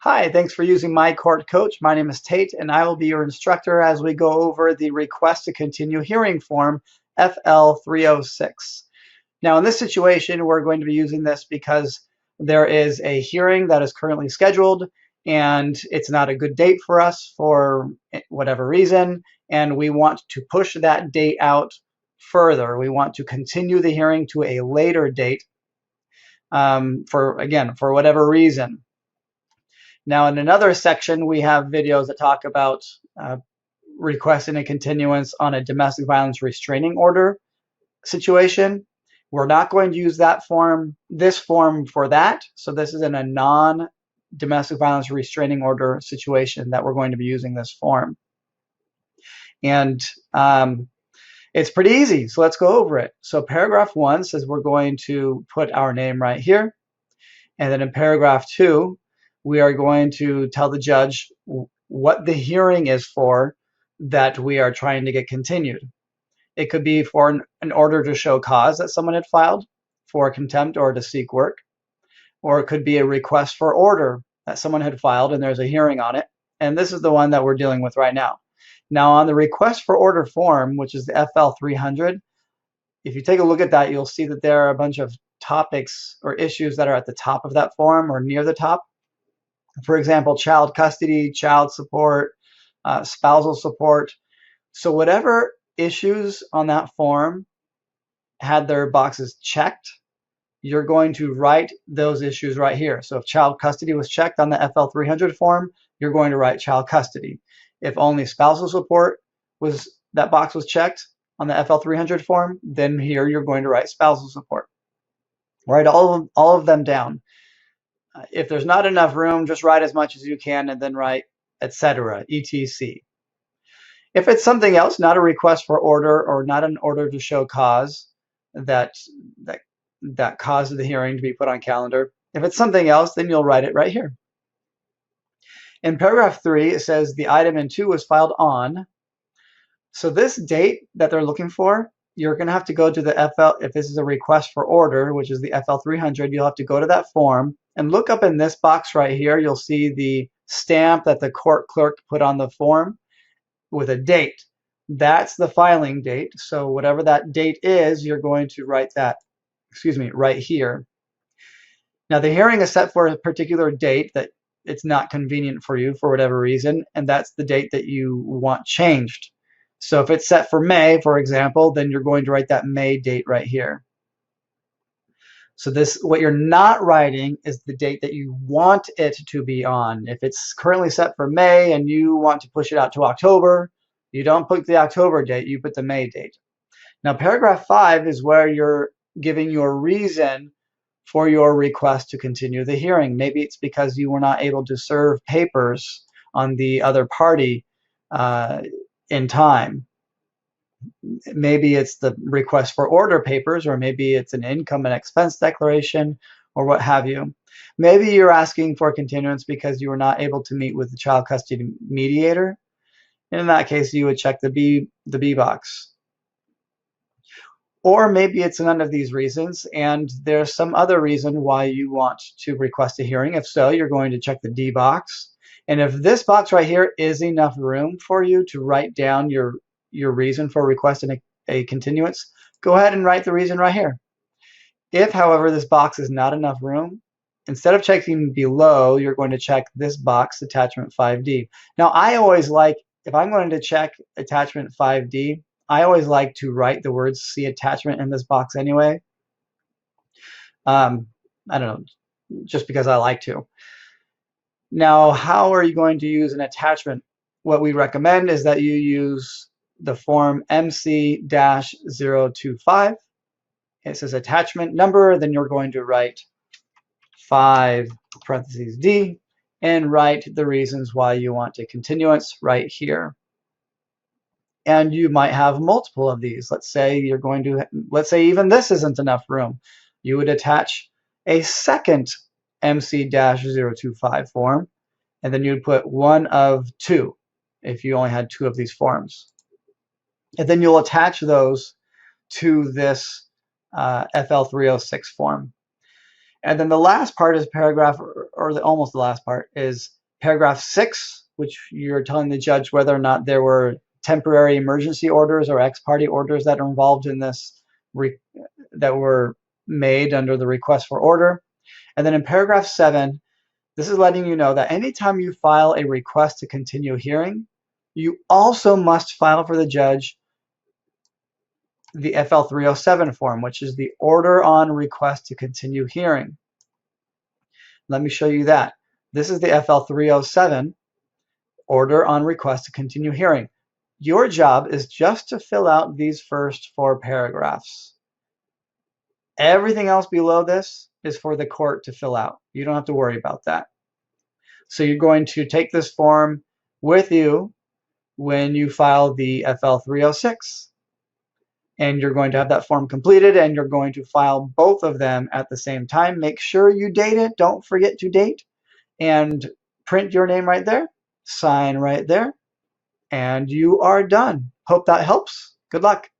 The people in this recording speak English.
Hi, thanks for using My Court Coach. My name is Tate, and I will be your instructor as we go over the Request to Continue Hearing Form, FL-306. Now, in this situation, we're going to be using this because there is a hearing that is currently scheduled, and it's not a good date for us for whatever reason, and we want to push that date out further. We want to continue the hearing to a later date for whatever reason. Now, in another section, we have videos that talk about requesting a continuance on a domestic violence restraining order situation. We're not going to use this form for that. So this is in a non-domestic violence restraining order situation that we're going to be using this form. And it's pretty easy. So let's go over it. So paragraph 1 says we're going to put our name right here. And then in paragraph 2, we are going to tell the judge what the hearing is for that we are trying to get continued. It could be for an order to show cause that someone had filed for contempt or to seek work, or it could be a request for order that someone had filed and there's a hearing on it. And this is the one that we're dealing with right now. Now, on the request for order form, which is the FL-300, if you take a look at that, you'll see that there are a bunch of topics or issues that are at the top of that form or near the top. For example, child custody, child support, spousal support. So whatever issues on that form had their boxes checked, you're going to write those issues right here. So if child custody was checked on the FL-300 form, you're going to write child custody. If only spousal support that box was checked on the FL-300 form, then here you're going to write spousal support. Write all of them down. If there's not enough room, just write as much as you can and then write etc. etc. If it's something else, not a request for order or not an order to show cause that caused the hearing to be put on calendar, if it's something else, then you'll write it right here. In paragraph 3, it says the item in 2 was filed on. So this date that they're looking for, you're going to have to go to the FL, if this is a request for order, which is the FL-300, you'll have to go to that form and look up in this box right here. You'll see the stamp that the court clerk put on the form with a date. That's the filing date. So whatever that date is, you're going to write that, right here. Now the hearing is set for a particular date that it's not convenient for you for whatever reason, and that's the date that you want changed. So if it's set for May, for example, then you're going to write that May date right here. So what you're not writing is the date that you want it to be on. If it's currently set for May and you want to push it out to October, you don't put the October date, you put the May date. Now paragraph 5 is where you're giving your reason for your request to continue the hearing. Maybe it's because you were not able to serve papers on the other party in time. Maybe it's the request for order papers, or maybe it's an income and expense declaration, or what have you. Maybe you're asking for continuance because you were not able to meet with the child custody mediator. In that case, you would check the B box. Or maybe it's none of these reasons, and there's some other reason why you want to request a hearing. If so, you're going to check the D box. And if this box right here is enough room for you to write down your reason for requesting a continuance, go ahead and write the reason right here. If, however, this box is not enough room, instead of checking below, you're going to check this box, attachment 5D. Now, I always like, if I'm going to check attachment 5D, I always like to write the words see attachment in this box anyway. I don't know, just because I like to. Now, how are you going to use an attachment? What we recommend is that you use the form MC-025. It says attachment number, then you're going to write 5 parentheses D and write the reasons why you want a continuance right here. And you might have multiple of these. Let's say even this isn't enough room. You would attach a second MC-025 form, and then you'd put 1 of 2 if you only had 2 of these forms. And then you'll attach those to this FL-306 form. And then the last part is paragraph, almost the last part, is paragraph 6, which you're telling the judge whether or not there were temporary emergency orders or ex parte orders that are involved in this, that were made under the request for order. And then in paragraph 7, this is letting you know that anytime you file a request to continue hearing, you also must file for the judge the FL-307 form, which is the order on request to continue hearing. Let me show you that. This is the FL-307 order on request to continue hearing. Your job is just to fill out these first 4 paragraphs. Everything else below this is for the court to fill out. You don't have to worry about that. So you're going to take this form with you when you file the FL-306. And you're going to have that form completed, and you're going to file both of them at the same time. Make sure you date it. Don't forget to date. And print your name right there. Sign right there. And you are done. Hope that helps. Good luck.